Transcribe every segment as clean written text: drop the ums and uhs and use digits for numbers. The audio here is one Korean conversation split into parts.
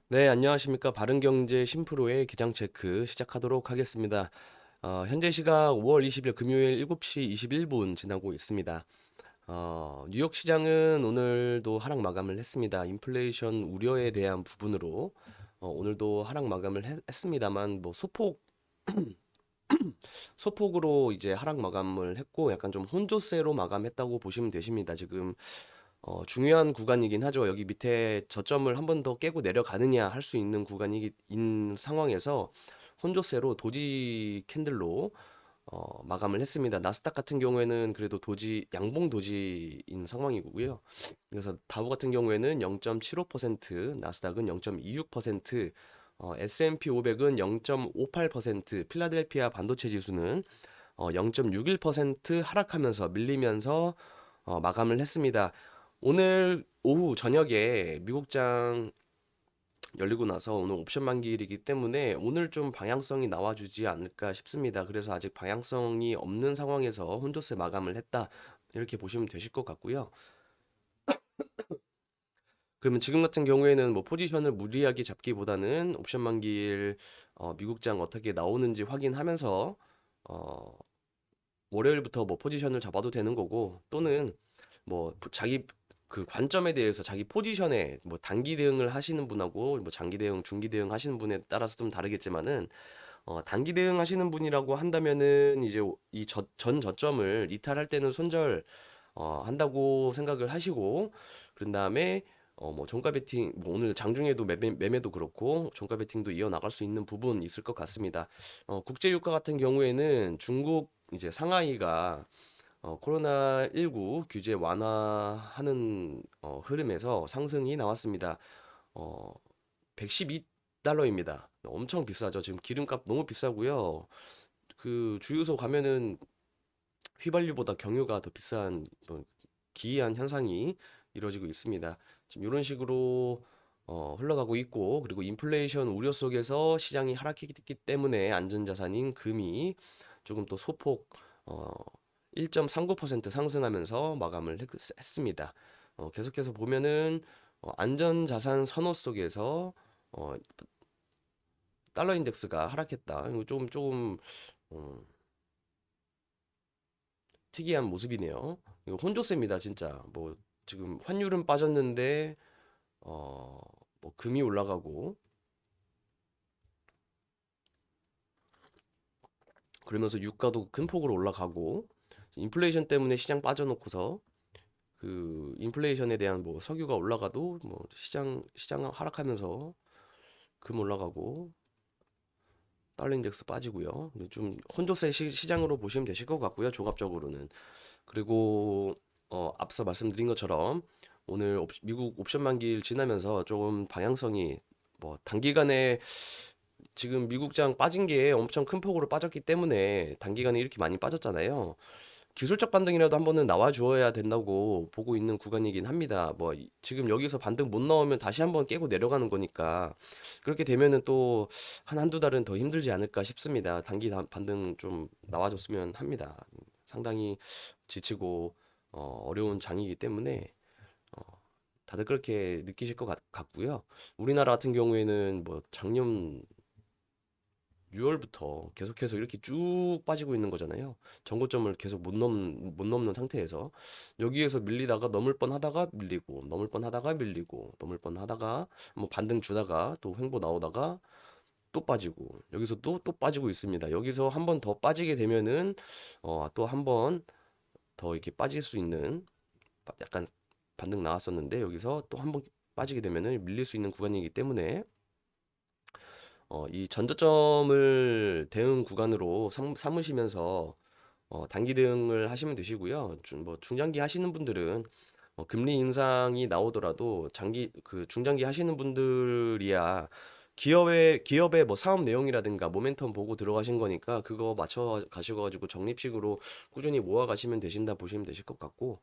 네, 안녕하십니까. 바른경제 심프로의 기장 체크 시작하도록 하겠습니다. 현재 시각 5월 20일 금요일 7시 21분 지나고 있습니다. 뉴욕 시장은 오늘도 하락 마감을 했습니다. 인플레이션 우려에 대한 부분으로 오늘도 하락 마감을 했습니다만 뭐 소폭으로 이제 하락 마감을 했고 약간 좀 혼조세로 마감했다고 보시면 되십니다. 지금 중요한 구간이긴 하죠. 여기 밑에 저점을 한 번 더 깨고 내려가느냐 할 수 있는 구간인 상황에서 혼조세로 도지 캔들로 마감을 했습니다. 나스닥 같은 경우에는 그래도 양봉 도지인 상황이고요. 그래서 다우 같은 경우에는 0.75%, 나스닥은 0.26%, S&P 500은 0.58%, 필라델피아 반도체 지수는 0.61% 하락하면서 밀리면서 마감을 했습니다. 오늘 오후 저녁에 미국장 열리고 나서 오늘 옵션 만기일이기 때문에 오늘 좀 방향성이 나와주지 않을까 싶습니다. 그래서 아직 방향성이 없는 상황에서 혼조세 마감을 했다. 이렇게 보시면 되실 것 같고요. 그러면 지금 같은 경우에는 뭐 포지션을 무리하게 잡기보다는 옵션 만기일 미국장 어떻게 나오는지 확인하면서 어, 월요일부터 뭐 포지션을 잡아도 되는 거고 또는 뭐 자기 그 관점에 대해서 자기 포지션에 뭐 단기 대응을 하시는 분하고 뭐 장기 대응, 중기 대응 하시는 분에 따라서 좀 다르겠지만은 단기 대응 하시는 분이라고 한다면은 이제 이 전 저점을 이탈할 때는 손절 한다고 생각을 하시고 그런 다음에 뭐 종가 베팅 뭐 오늘 장중에도 매매도 그렇고 종가 베팅도 이어 나갈 수 있는 부분 있을 것 같습니다. 국제 유가 같은 경우에는 중국 이제 상하이가 코로나19 규제 완화하는 흐름에서 상승이 나왔습니다. 어, 112달러입니다. 엄청 비싸죠. 지금 기름값 너무 비싸고요. 그 주유소 가면은 휘발유보다 경유가 더 비싼 뭐 기이한 현상이 이루어지고 있습니다. 지금 이런 식으로 흘러가고 있고 그리고 인플레이션 우려 속에서 시장이 하락했기 때문에 안전자산인 금이 조금 또 소폭 어, 1.39% 상승하면서 마감을 했습니다. 계속해서 보면은 안전자산 선호 속에서 어, 달러 인덱스가 하락했다. 이거 조금 어, 특이한 모습이네요. 이거 혼조세입니다, 진짜. 뭐 지금 환율은 빠졌는데 어, 뭐 금이 올라가고 그러면서 유가도 큰 폭으로 올라가고 인플레이션 때문에 시장 빠져놓고서 그 인플레이션에 대한 뭐 석유가 올라가도 뭐 시장 하락하면서 금 올라가고 달러 인덱스 빠지고요. 좀 혼조세 시장으로 보시면 되실 것 같고요. 종합적으로는. 그리고 앞서 말씀드린 것처럼 오늘 미국 옵션 만기일 지나면서 조금 방향성이 뭐 단기간에 지금 미국장 빠진 게 엄청 큰 폭으로 빠졌기 때문에 단기간에 이렇게 많이 빠졌잖아요. 기술적 반등이라도 한 번은 나와 주어야 된다고 보고 있는 구간이긴 합니다. 뭐 지금 여기서 반등 못 나오면 다시 한번 깨고 내려가는 거니까 그렇게 되면은 또 한두 달은 더 힘들지 않을까 싶습니다. 반등 좀 나와줬으면 합니다. 상당히 지치고 어려운 장이기 때문에 어, 다들 그렇게 느끼실 것 같고요. 우리나라 같은 경우에는 뭐 작년 6월부터 계속해서 이렇게 쭉 빠지고 있는 거잖아요. 정고점을 계속 못 넘는 상태에서 여기에서 밀리다가 넘을 뻔 하다가 밀리고 넘을 뻔 하다가 밀리고 넘을 뻔 하다가 뭐 반등 주다가 또 횡보 나오다가 또 빠지고 여기서 또 빠지고 있습니다. 여기서 한 번 더 빠지게 되면은 또 한 번 더 이렇게 빠질 수 있는 약간 반등 나왔었는데 여기서 또 한 번 빠지게 되면은 밀릴 수 있는 구간이기 때문에 이 전저점을 대응 구간으로 삼으시면서 단기 대응을 하시면 되시고요. 뭐 중장기 하시는 분들은 금리 인상이 나오더라도 중장기 하시는 분들이야 기업의 뭐 사업 내용이라든가 모멘텀 보고 들어가신 거니까 그거 맞춰 가셔가지고 적립식으로 꾸준히 모아 가시면 되신다 보시면 되실 것 같고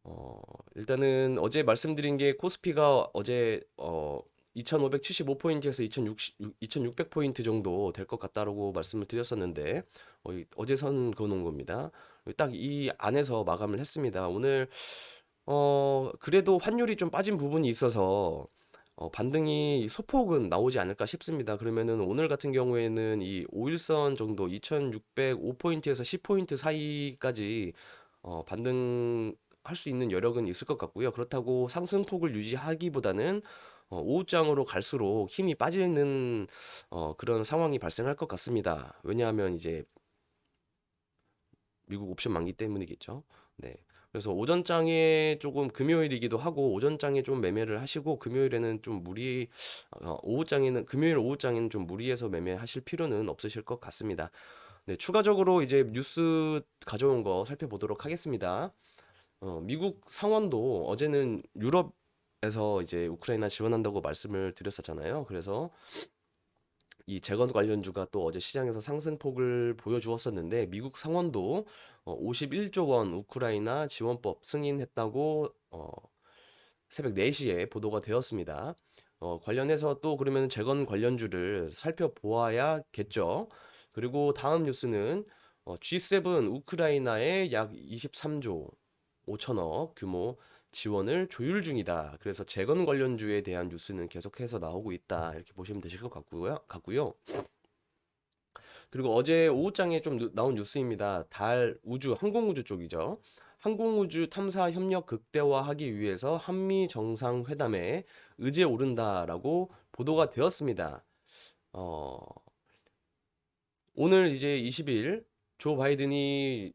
어, 일단은 어제 말씀드린 게 코스피가 어제 2575포인트에서 2600포인트 정도 될 것 같다라고 말씀을 드렸었는데 어제 선 그어놓은 겁니다. 딱 이 안에서 마감을 했습니다. 오늘 그래도 환율이 좀 빠진 부분이 있어서 반등이 소폭은 나오지 않을까 싶습니다. 그러면은 오늘 같은 경우에는 이 5일선 정도 2605포인트에서 10포인트 사이까지 반등할 수 있는 여력은 있을 것 같고요. 그렇다고 상승폭을 유지하기보다는 오후장으로 갈수록 힘이 빠지는 그런 상황이 발생할 것 같습니다. 왜냐하면 이제 미국 옵션 만기 때문이겠죠. 네. 그래서 오전장에 조금 금요일이기도 하고 오전장에 좀 매매를 하시고 금요일에는 좀 오후장에는 금요일 오후장에는 좀 무리해서 매매하실 필요는 없으실 것 같습니다. 네, 추가적으로 이제 뉴스 가져온 거 살펴보도록 하겠습니다. 미국 상원도 어제는 유럽에서 이제 우크라이나 지원한다고 말씀을 드렸었잖아요. 그래서 이 재건 관련주가 또 어제 시장에서 상승폭을 보여주었었는데 미국 상원도 51조 원 우크라이나 지원법 승인했다고 새벽 4시에 보도가 되었습니다. 관련해서 또 그러면 재건 관련주를 살펴보아야겠죠. 그리고 다음 뉴스는 G7 우크라이나에 약 23조 5천억 규모 지원을 조율 중이다. 그래서 재건 관련주에 대한 뉴스는 계속해서 나오고 있다. 이렇게 보시면 되실 것 같고요. 그리고 어제 오후장에 좀 나온 뉴스입니다. 달 우주, 항공우주 쪽이죠. 항공우주 탐사 협력 극대화하기 위해서 한미 정상회담에 의지에 오른다라고 보도가 되었습니다. 어, 오늘 이제 20일 조 바이든이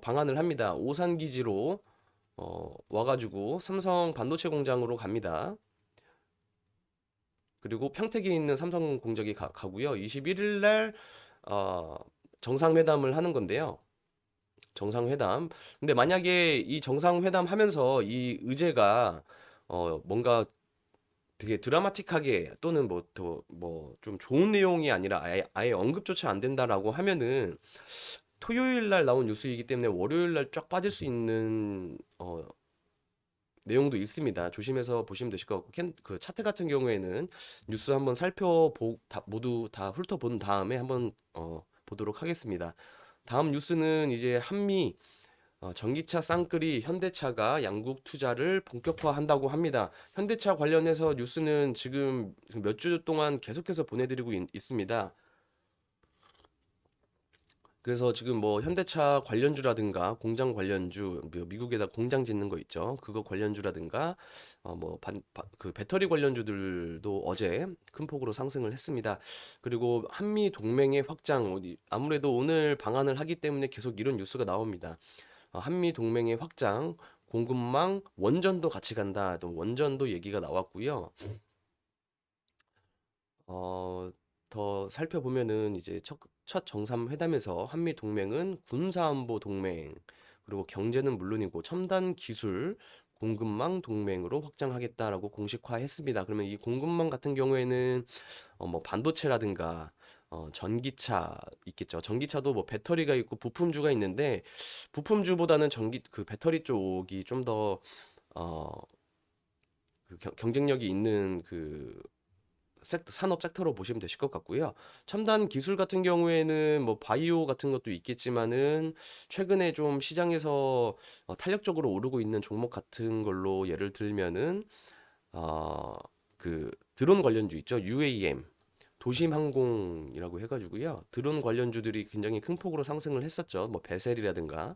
방한을 합니다. 오산 기지로 와가지고 삼성 반도체 공장으로 갑니다. 그리고 평택에 있는 삼성 공장에 가고요. 21일 날 어, 정상회담을 하는 건데요. 정상회담. 근데 만약에 이 정상회담 하면서 이 의제가 뭔가 되게 드라마틱하게 또는 뭐 더 뭐 좀 좋은 내용이 아니라 아예 언급조차 안 된다라고 하면은 토요일 날 나온 뉴스이기 때문에 월요일 날 쫙 빠질 수 있는 내용도 있습니다. 조심해서 보시면 되실 것 같고 그 차트 같은 경우에는 뉴스 한번 모두 다 훑어본 다음에 한번 보도록 하겠습니다. 다음 뉴스는 이제 한미 전기차 쌍끌이 현대차가 양국 투자를 본격화한다고 합니다. 현대차 관련해서 뉴스는 지금 몇 주 동안 계속해서 보내드리고 있습니다. 그래서 지금 뭐 현대차 관련주라든가 공장 관련주, 뭐 미국에다 공장 짓는 거 있죠. 그거 관련주라든가 그 배터리 관련주들도 어제 큰 폭으로 상승을 했습니다. 그리고 한미 동맹의 확장, 아무래도 오늘 방한을 하기 때문에 계속 이런 뉴스가 나옵니다. 한미 동맹의 확장, 공급망, 원전도 같이 간다. 또 원전도 얘기가 나왔고요. 어, 더 살펴보면은 이제 첫 정상회담에서 한미 동맹은 군사안보 동맹, 그리고 경제는 물론이고 첨단 기술 공급망 동맹으로 확장하겠다라고 공식화했습니다. 그러면 이 공급망 같은 경우에는 뭐 반도체라든가 전기차 있겠죠. 전기차도 뭐 배터리가 있고 부품주가 있는데 부품주보다는 그 배터리 쪽이 좀 더 어, 그 경쟁력이 있는 그 산업 섹터로 보시면 되실 것 같고요. 첨단 기술 같은 경우에는 뭐 바이오 같은 것도 있겠지만은 최근에 좀 시장에서 탄력적으로 오르고 있는 종목 같은 걸로 예를 들면은 어, 그 드론 관련주 있죠. UAM 도심 항공이라고 해가지고요. 드론 관련주들이 굉장히 큰 폭으로 상승을 했었죠. 뭐 베셀이라든가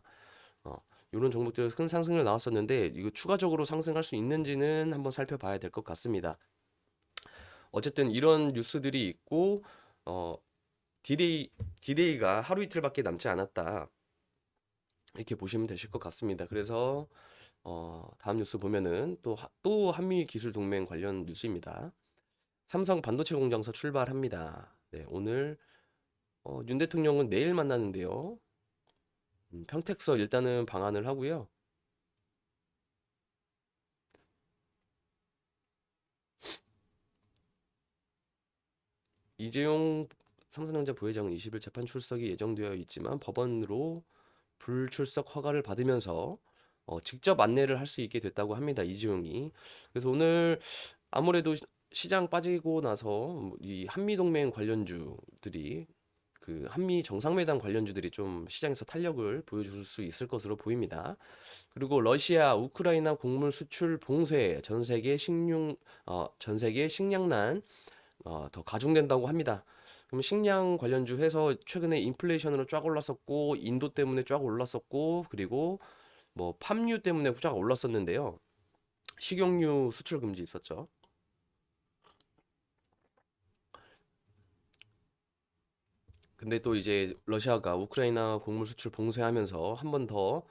어, 이런 종목들 큰 상승을 나왔었는데 이거 추가적으로 상승할 수 있는지는 한번 살펴봐야 될 것 같습니다. 어쨌든 이런 뉴스들이 있고 어 디데이 디데이가 하루 이틀밖에 남지 않았다. 이렇게 보시면 되실 것 같습니다. 그래서 다음 뉴스 보면은 또 한미 기술 동맹 관련 뉴스입니다. 삼성 반도체 공장서 출발합니다. 네, 오늘 윤 대통령은 내일 만나는데요. 평택서 일단은 방한을 하고요. 이재용 삼성전자 부회장은 20일 재판 출석이 예정되어 있지만 법원으로 불출석 허가를 받으면서 직접 안내를 할 수 있게 됐다고 합니다. 이지용이. 그래서 오늘 아무래도 시장 빠지고 나서 이 한미동맹 관련주들이 그 한미 정상회담 관련주들이 좀 시장에서 탄력을 보여줄 수 있을 것으로 보입니다. 그리고 러시아, 우크라이나 곡물 수출 봉쇄, 전 세계 식량난 더 가중된다고 합니다. 그럼 식량 관련주 해서 최근에 인플레이션으로 쫙 올랐었고 인도 때문에 쫙 올랐었고 그리고 뭐 팜유 때문에 쫙 올랐었는데요. 식용유 수출 금지 있었죠. 근데 또 이제 러시아가 우크라이나 곡물 수출 봉쇄하면서 한번 더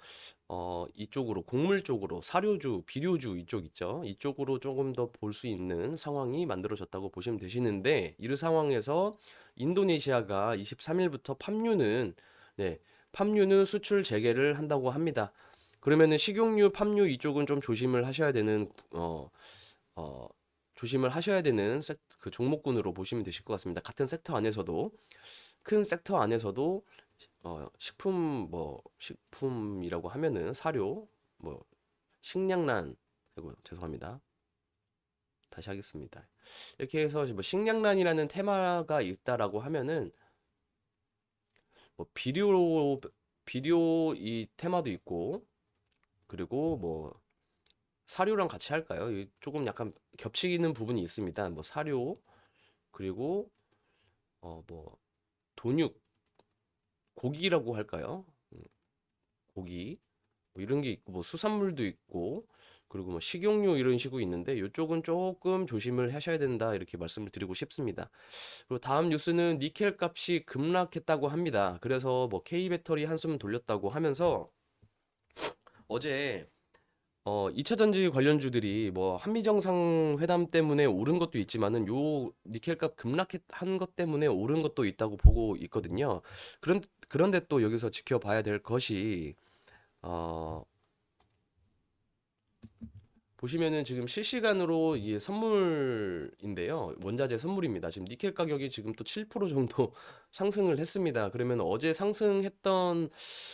이쪽으로 곡물 쪽으로 사료주, 비료주 이쪽 있죠. 이쪽으로 조금 더 볼 수 있는 상황이 만들어졌다고 보시면 되시는데 이 상황에서 인도네시아가 23일부터 팜유는 수출 재개를 한다고 합니다. 그러면은 식용유, 팜유 이쪽은 좀 어, 조심을 하셔야 되는 그 종목군으로 보시면 되실 것 같습니다. 같은 섹터 안에서도 큰 섹터 안에서도 식품이라고 하면은 사료, 뭐 식량난, 아이고 죄송합니다. 다시 하겠습니다. 이렇게 해서 뭐 식량난이라는 테마가 있다라고 하면은 뭐 비료 이 테마도 있고 그리고 뭐 사료랑 같이 할까요? 조금 약간 겹치는 부분이 있습니다. 뭐 사료 그리고 뭐 돈육 고기라고 할까요? 고기 뭐 이런 게 있고 뭐 수산물도 있고 그리고 뭐 식용유 이런 식으로 있는데 이쪽은 조금 조심을 하셔야 된다 이렇게 말씀을 드리고 싶습니다. 그리고 다음 뉴스는 니켈 값이 급락했다고 합니다. 그래서 뭐 K배터리 한숨 돌렸다고 하면서 어제 2차 전지 관련주들이 뭐 한미 정상회담 때문에 오른 것도 있지만은 요 니켈 값 급락한 것 때문에 오른 것도 있다고 보고 있거든요. 그런데 또 여기서 지켜봐야 될 것이 어 보시면은 지금 실시간으로 이게 선물인데요. 원자재 선물입니다. 지금 니켈 가격이 지금 또 7% 정도 상승을 했습니다. 그러면 어제 상승했던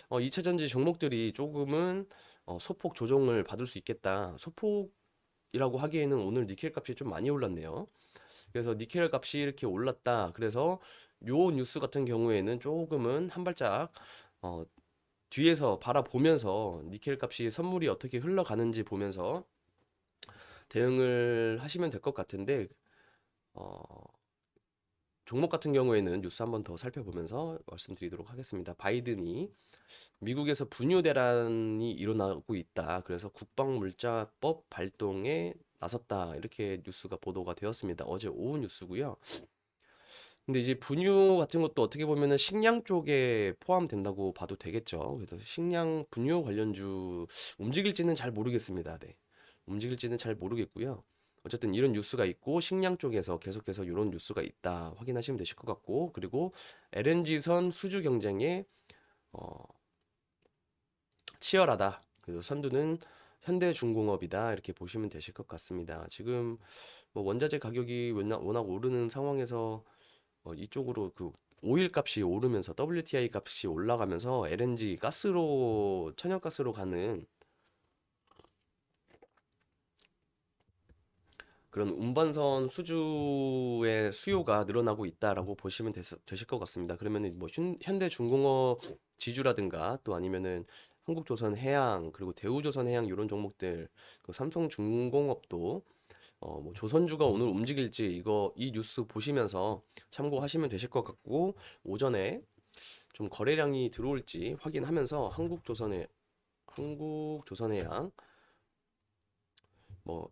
2차 전지 종목들이 조금은 소폭 조정을 받을 수 있겠다. 소폭이라고 하기에는 오늘 니켈 값이 좀 많이 올랐네요. 그래서 니켈 값이 이렇게 올랐다. 그래서 요 뉴스 같은 경우에는 조금은 한 발짝 어, 뒤에서 바라보면서 니켈 값이 선물이 어떻게 흘러가는지 보면서 대응을 하시면 될 것 같은데 어, 종목 같은 경우에는 뉴스 한번 더 살펴보면서 말씀드리도록 하겠습니다. 바이든이 미국에서 분유 대란이 일어나고 있다. 그래서 국방물자법 발동에 나섰다. 이렇게 뉴스가 보도가 되었습니다. 어제 오후 뉴스고요. 근데 이제 분유 같은 것도 어떻게 보면은 식량 쪽에 포함된다고 봐도 되겠죠. 그래서 식량 분유 관련주 움직일지는 잘 모르겠습니다. 네. 움직일지는 잘 모르겠고요. 어쨌든 이런 뉴스가 있고 식량 쪽에서 계속해서 이런 뉴스가 있다 확인하시면 되실 것 같고 그리고 LNG선 수주 경쟁에 어, 치열하다. 그래서 선두는 현대중공업이다 이렇게 보시면 되실 것 같습니다. 지금 뭐 원자재 가격이 워낙 오르는 상황에서 이쪽으로 그 오일 값이 오르면서 WTI 값이 올라가면서 LNG 천연가스로 가는 그런 운반선 수주의 수요가 늘어나고 있다라고 보시면 되실 것 같습니다. 그러면은 뭐 현대중공업 지주라든가 또 아니면은 한국조선해양 그리고 대우조선해양 이런 종목들 그 삼성중공업도 뭐 조선주가 오늘 움직일지 이 뉴스 보시면서 참고하시면 되실 것 같고 오전에 좀 거래량이 들어올지 확인하면서 한국조선해양 뭐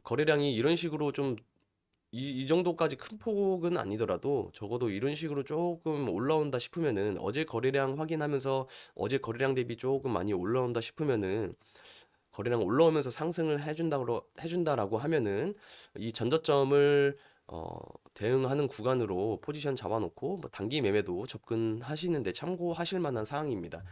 거래량이 이런 식으로 좀 이 정도까지 큰 폭은 아니더라도 적어도 이런 식으로 조금 올라온다 싶으면은 어제 거래량 확인하면서 어제 거래량 대비 조금 많이 올라온다 싶으면은 거래량 올라오면서 상승을 해준다라고 하면은 이 전저점을 어, 대응하는 구간으로 포지션 잡아놓고 뭐 단기 매매도 접근하시는데 참고하실 만한 사항입니다.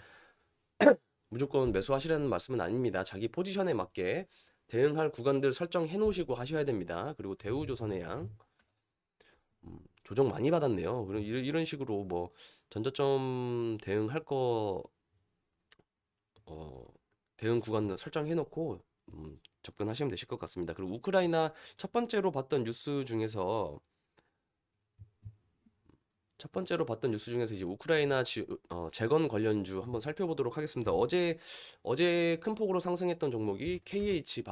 무조건 매수하시라는 말씀은 아닙니다. 자기 포지션에 맞게 대응할 구간들 설정해 놓으시고 하셔야 됩니다. 그리고 대우조선해양 조정 많이 받았네요. 그럼 이런 식으로 뭐 전저점 대응할 거 어, 대응 구간 설정해 놓고 접근하시면 되실 것 같습니다. 그리고 우크라이나 첫 번째로 봤던 뉴스 중에서 첫 번째로 봤던 뉴스 중에서 이제 우크라이나 재건 관련주 한번 살펴보도록 하겠습니다. 어제 큰 폭으로 상승했던 종목이 KH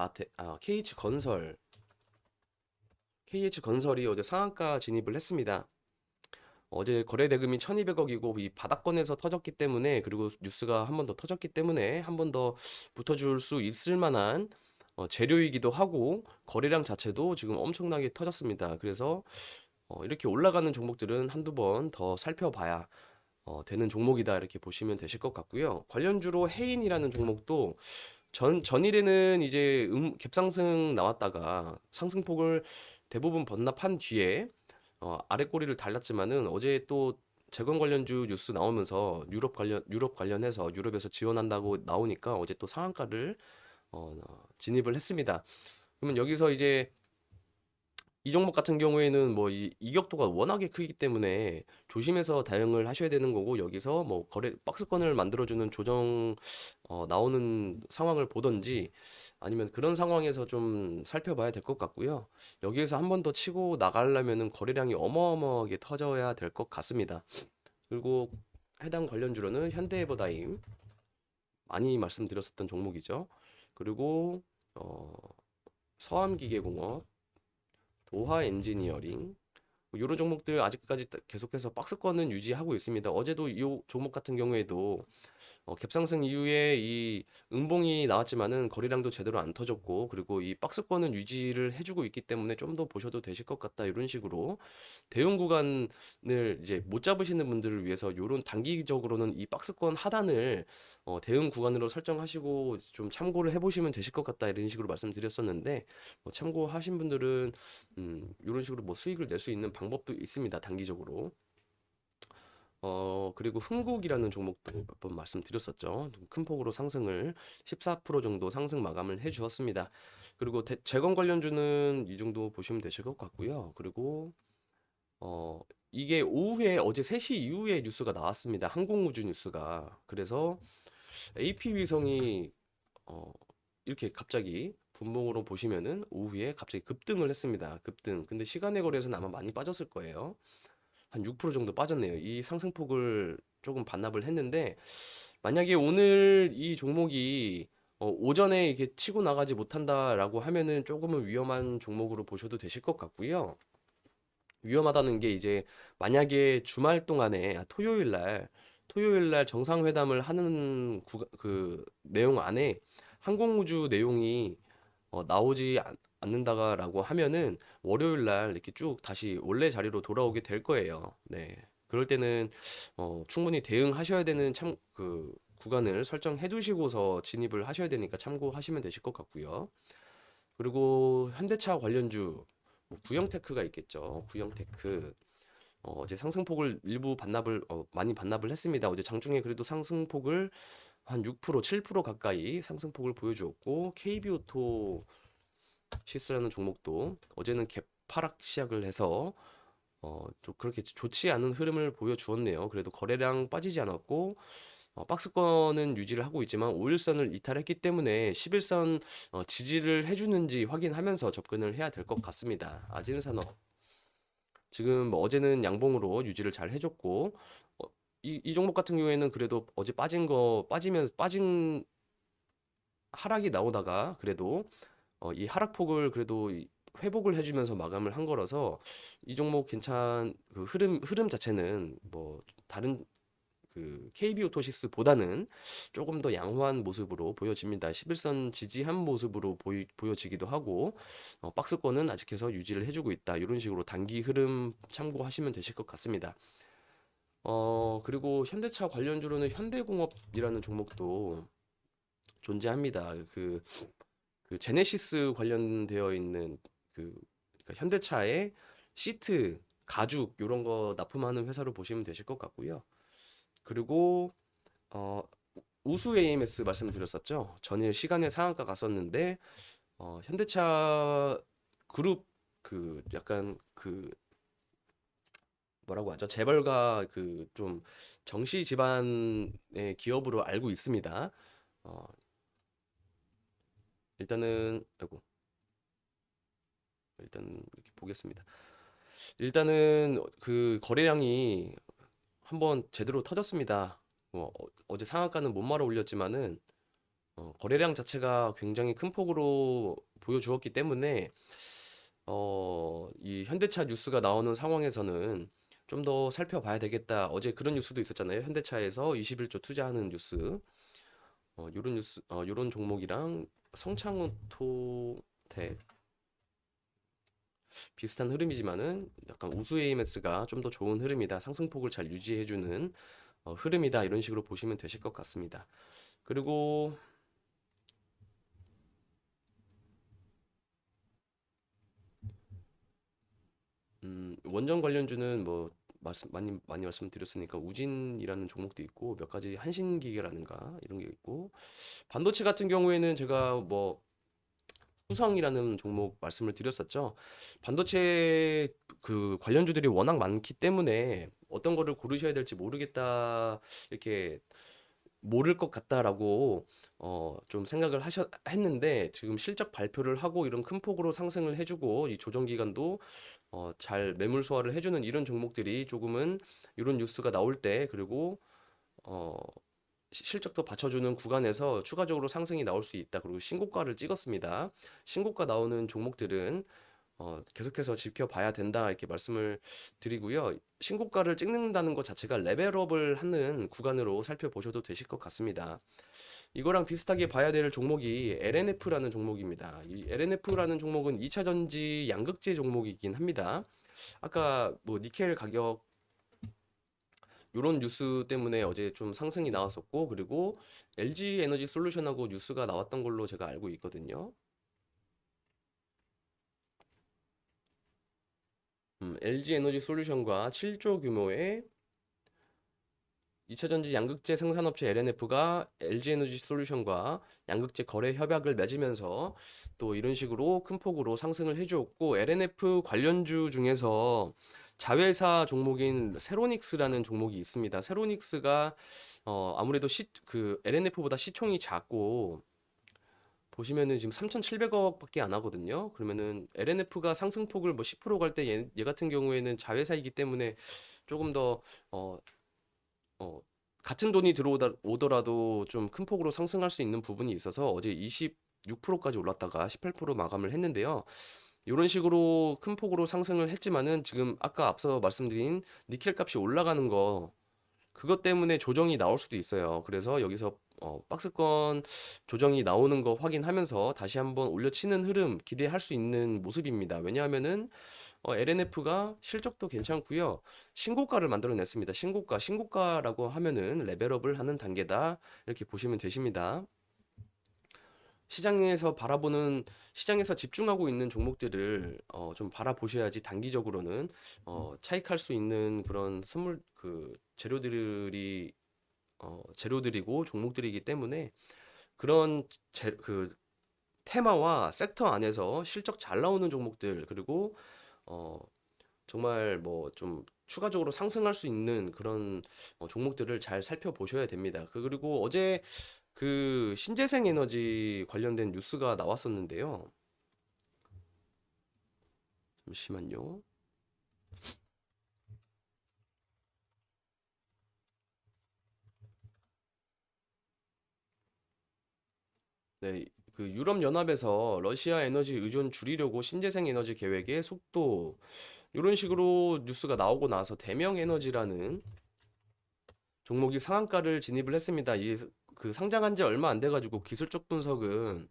건설이 어제 상한가 진입을 했습니다. 어제 거래 대금이 1200억이고 이 바닥권에서 터졌기 때문에, 그리고 뉴스가 한 번 더 터졌기 때문에 한 번 더 붙어줄 수 있을 만한 재료이기도 하고, 거래량 자체도 지금 엄청나게 터졌습니다. 그래서 이렇게 올라가는 종목들은 한두 번 더 살펴봐야 되는 종목이다, 이렇게 보시면 되실 것 같고요. 관련주로 해인이라는 종목도 전일에는 이제 갭상승 나왔다가 상승폭을 대부분 번납한 뒤에 아래 꼬리를 달랐지만은, 어제 또 재건 관련주 뉴스 나오면서 유럽 관련해서 유럽에서 지원한다고 나오니까 어제 또 상한가를 진입을 했습니다. 그러면 여기서 이제 이 종목 같은 경우에는 뭐 이격도가 워낙에 크기 때문에 조심해서 대응을 하셔야 되는 거고, 여기서 뭐 박스권을 만들어주는 조정 나오는 상황을 보던지, 아니면 그런 상황에서 좀 살펴봐야 될 것 같고요. 여기에서 한 번 더 치고 나가려면은 거래량이 어마어마하게 터져야 될 것 같습니다. 그리고 해당 관련주로는 현대해버다임, 많이 말씀드렸었던 종목이죠. 그리고 어, 서암기계공업, 도하 엔지니어링, 이런 종목들 아직까지 계속해서 박스권은 유지하고 있습니다. 어제도 이 종목 같은 경우에도 갭상승 이후에 이 음봉이 나왔지만은 거래량도 제대로 안 터졌고, 그리고 이 박스권은 유지를 해주고 있기 때문에 좀 더 보셔도 되실 것 같다, 이런 식으로 대응 구간을 이제 못 잡으시는 분들을 위해서 이런 단기적으로는 이 박스권 하단을 대응 구간으로 설정하시고 좀 참고를 해보시면 되실 것 같다, 이런 식으로 말씀드렸었는데, 참고하신 분들은 이런 식으로 뭐 수익을 낼 수 있는 방법도 있습니다, 단기적으로. 그리고 흥국이라는 종목도 몇 번 말씀드렸었죠. 큰 폭으로 상승을 14% 정도 상승 마감을 해 주었습니다. 그리고 재건 관련주는 이 정도 보시면 되실 것 같고요. 그리고 어, 이게 오후에 어제 3시 이후에 뉴스가 나왔습니다. 항공우주 뉴스가. 그래서 AP 위성이 어, 이렇게 갑자기 분봉으로 보시면은 오후에 갑자기 급등을 했습니다. 급등. 근데 시간의 거래에서는 아마 많이 빠졌을 거예요. 한 6% 정도 빠졌네요. 이 상승폭을 조금 반납을 했는데, 만약에 오늘 이 종목이 오전에 이렇게 치고 나가지 못한다라고 하면은 조금은 위험한 종목으로 보셔도 되실 것 같고요. 위험하다는 게 이제 만약에 주말 동안에 토요일 날 정상회담을 하는 그 내용 안에 항공우주 내용이 나오지 않는다라고 하면은 월요일 날 이렇게 쭉 다시 원래 자리로 돌아오게 될 거예요. 네. 그럴 때는 충분히 대응하셔야 되는 구간을 설정해 두시고서 진입을 하셔야 되니까 참고하시면 되실 것 같고요. 그리고 현대차 관련주, 뭐 구형테크가 있겠죠. 구형테크. 어제 상승폭을 일부 많이 반납을 했습니다. 어제 장중에 그래도 상승폭을 한 6%, 7% 가까이 상승폭을 보여주었고, KB오토 시스라는 종목도 어제는 개파락 시작을 해서 좀 그렇게 좋지 않은 흐름을 보여주었네요. 그래도 거래량 빠지지 않았고, 박스권은 유지를 하고 있지만 5일선을 이탈했기 때문에 11선 지지를 해주는지 확인하면서 접근을 해야 될 것 같습니다. 아진산업 지금 뭐 어제는 양봉으로 유지를 잘 해줬고, 어, 이 종목 같은 경우에는 그래도 어제 빠진 하락이 나오다가 그래도 이 하락폭을 그래도 회복을 해주면서 마감을 한 거라서, 이 종목 그 흐름 자체는 뭐 다른 그 KB오토시스보다는 조금 더 양호한 모습으로 보여집니다. 11선 지지한 모습으로 보여지기도 하고, 박스권은 아직해서 유지를 해주고 있다, 이런 식으로 단기 흐름 참고하시면 되실 것 같습니다. 그리고 현대차 관련주로는 현대공업이라는 종목도 존재합니다. 그 제네시스 관련되어 있는 그러니까 현대차의 시트, 가죽 이런 거 납품하는 회사로 보시면 되실 것 같고요. 그리고 어, 우수 AMS 말씀드렸었죠. 전일 시간에 상한가 갔었는데 현대차 그룹 약간 뭐라고 하죠? 재벌가 좀 정시 집안의 기업으로 알고 있습니다. 어, 일단은 아이고 일단 이렇게 보겠습니다. 일단은 그 거래량이 한번 제대로 터졌습니다. 어제 상한가는 못 말아 올렸지만은 거래량 자체가 굉장히 큰 폭으로 보여주었기 때문에 이 현대차 뉴스가 나오는 상황에서는 좀 더 살펴봐야 되겠다. 어제 그런 뉴스도 있었잖아요. 현대차에서 21조 투자하는 뉴스. 요런 뉴스, 요런 종목이랑 성창호토텍 비슷한 흐름이지만은 약간 우수 AMS가 좀 더 좋은 흐름이다. 상승폭을 잘 유지해주는 흐름이다. 이런 식으로 보시면 되실 것 같습니다. 그리고 원전 관련주는 뭐 많이 말씀드렸으니까 우진이라는 종목도 있고 몇 가지 한신기계라든가 이런 게 있고 반도체 같은 경우에는 제가 뭐 후성이라는 종목 말씀을 드렸었죠. 반도체 그 관련주들이 워낙 많기 때문에 어떤 거를 고르셔야 될지 모르겠다 이렇게 모를 것 같다라고 좀 생각을 했는데 지금 실적 발표를 하고 이런 큰 폭으로 상승을 해주고 이 조정 기간도 잘 매물 소화를 해주는 이런 종목들이 조금은 이런 뉴스가 나올 때 그리고 어, 실적도 받쳐주는 구간에서 추가적으로 상승이 나올 수 있다. 그리고 신고가를 찍었습니다. 신고가 나오는 종목들은 계속해서 지켜봐야 된다 이렇게 말씀을 드리고요. 신고가를 찍는다는 것 자체가 레벨업을 하는 구간으로 살펴보셔도 되실 것 같습니다. 이거랑 비슷하게 봐야 될 종목이 LNF라는 종목입니다. 이 LNF라는 종목은 2차 전지 양극재 종목이긴 합니다. 아까 뭐 니켈 가격 요런 뉴스 때문에 어제 좀 상승이 나왔었고 그리고 LG 에너지 솔루션하고 뉴스가 나왔던 걸로 제가 알고 있거든요. LG 에너지 솔루션과 7조 규모의 2차전지 양극재 생산업체 LNF가 LG 에너지 솔루션과 양극재 거래 협약을 맺으면서 또 이런 식으로 큰 폭으로 상승을 해주었고 LNF 관련주 중에서 자회사 종목인 세로닉스라는 종목이 있습니다. 세로닉스가 아무래도 그 LNF보다 시총이 작고 보시면은 지금 3,700억밖에 안 하거든요. 그러면은 LNF가 상승폭을 뭐 10% 갈 때 얘 같은 경우에는 자회사이기 때문에 조금 더 어, 어, 같은 돈이 들어오더라도 좀 큰 폭으로 상승할 수 있는 부분이 있어서 어제 26%까지 올랐다가 18% 마감을 했는데요. 이런 식으로 큰 폭으로 상승을 했지만은 지금 아까 앞서 말씀드린 니켈 값이 올라가는 거 그것 때문에 조정이 나올 수도 있어요. 그래서 여기서 박스권 조정이 나오는 거 확인하면서 다시 한번 올려치는 흐름 기대할 수 있는 모습입니다. 왜냐하면은 LNF가 실적도 괜찮고요. 신고가를 만들어냈습니다. 신고가라고 하면은 레벨업을 하는 단계다. 이렇게 보시면 되십니다. 시장에서 바라보는 시장에서 집중하고 있는 종목들을 좀 바라보셔야지 단기적으로는 차익할 수 있는 그런 선물 그 재료들이고 종목들이기 때문에 그런 그 테마와 섹터 안에서 실적 잘 나오는 종목들 그리고 어 정말 뭐 좀 추가적으로 상승할 수 있는 그런 종목들을 잘 살펴보셔야 됩니다. 그리고 어제 그 신재생 에너지 관련된 뉴스가 나왔었는데요. 잠시만요. 네, 그 유럽 연합에서 러시아 에너지 의존 줄이려고 신재생 에너지 계획의 속도 이런 식으로 뉴스가 나오고 나서 대명 에너지라는 종목이 상한가를 진입을 했습니다. 그 상장한 지 얼마 안 돼가지고 기술적 분석은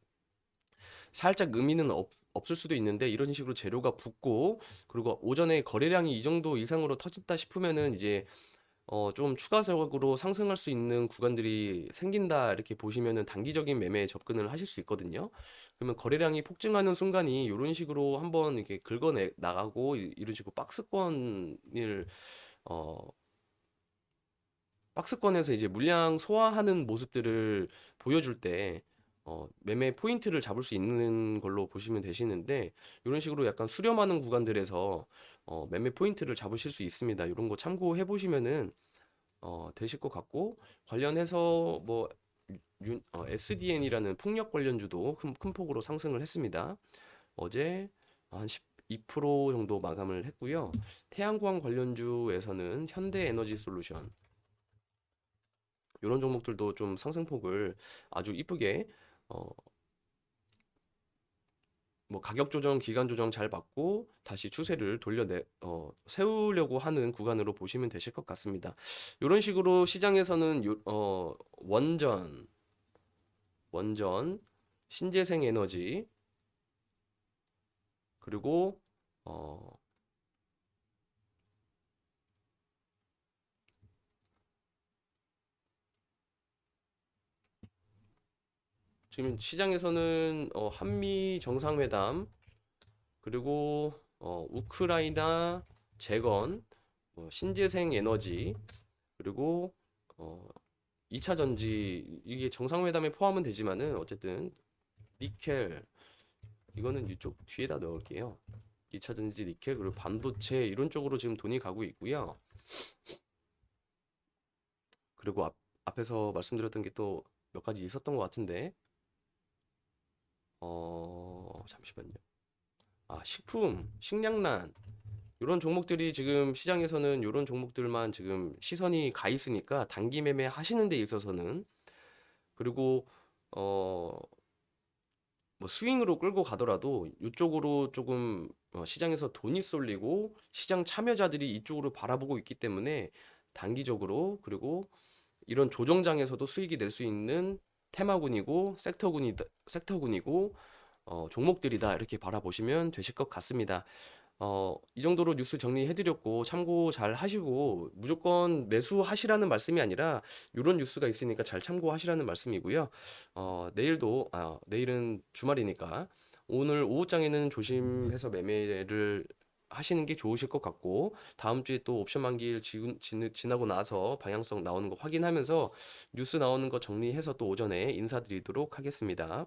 살짝 의미는 없을 수도 있는데 이런 식으로 재료가 붙고 그리고 오전에 거래량이 이 정도 이상으로 터졌다 싶으면은 이제 좀 추가적으로 상승할 수 있는 구간들이 생긴다 이렇게 보시면은 단기적인 매매에 접근을 하실 수 있거든요. 그러면 거래량이 폭증하는 순간이 이런 식으로 한번 이렇게 긁어내 나가고 이런 식으로 어, 박스권에서 이제 물량 소화하는 모습들을 보여줄 때 매매 포인트를 잡을 수 있는 걸로 보시면 되시는데 이런 식으로 약간 수렴하는 구간들에서 매매 포인트를 잡으실 수 있습니다. 이런 거 참고해 보시면은 되실 것 같고 관련해서 뭐 SDN이라는 풍력 관련주도 큰 폭으로 상승을 했습니다. 어제 한 2% 정도 마감을 했고요. 태양광 관련주에서는 현대에너지 솔루션 이런 종목들도 좀 상승폭을 아주 이쁘게 어, 뭐 가격 조정, 기간 조정 잘 받고 다시 추세를 세우려고 하는 구간으로 보시면 되실 것 같습니다. 이런 식으로 시장에서는 원전, 신재생 에너지 그리고 어, 지금 시장에서는 한미 정상회담 그리고 우크라이나 재건, 신재생 에너지 그리고 어, 2차 전지 이게 정상회담에 포함은 되지만은 어쨌든 니켈 이거는 이쪽 뒤에다 넣을게요. 2차 전지 니켈 그리고 반도체 이런 쪽으로 지금 돈이 가고 있고요. 그리고 앞에서 말씀드렸던 게 또 몇 가지 있었던 것 같은데 잠시만요. 식품, 식량난 이런 종목들이 지금 시장에서는 이런 종목들만 지금 시선이 가 있으니까 단기 매매 하시는 데 있어서는 그리고 어 뭐 스윙으로 끌고 가더라도 이쪽으로 조금 시장에서 돈이 쏠리고 시장 참여자들이 이쪽으로 바라보고 있기 때문에 단기적으로 그리고 이런 조정장에서도 수익이 낼 수 있는 테마군이고 섹터군이고 종목들이다 이렇게 바라보시면 되실 것 같습니다. 이 정도로 뉴스 정리해드렸고 참고 잘 하시고 무조건 매수하시라는 말씀이 아니라 이런 뉴스가 있으니까 잘 참고하시라는 말씀이고요. 내일은 주말이니까 오늘 오후장에는 조심해서 매매를 하시는 게 좋으실 것 같고 다음 주에 또 옵션 만기일 지나고 나서 방향성 나오는 거 확인하면서 뉴스 나오는 거 정리해서 또 오전에 인사드리도록 하겠습니다.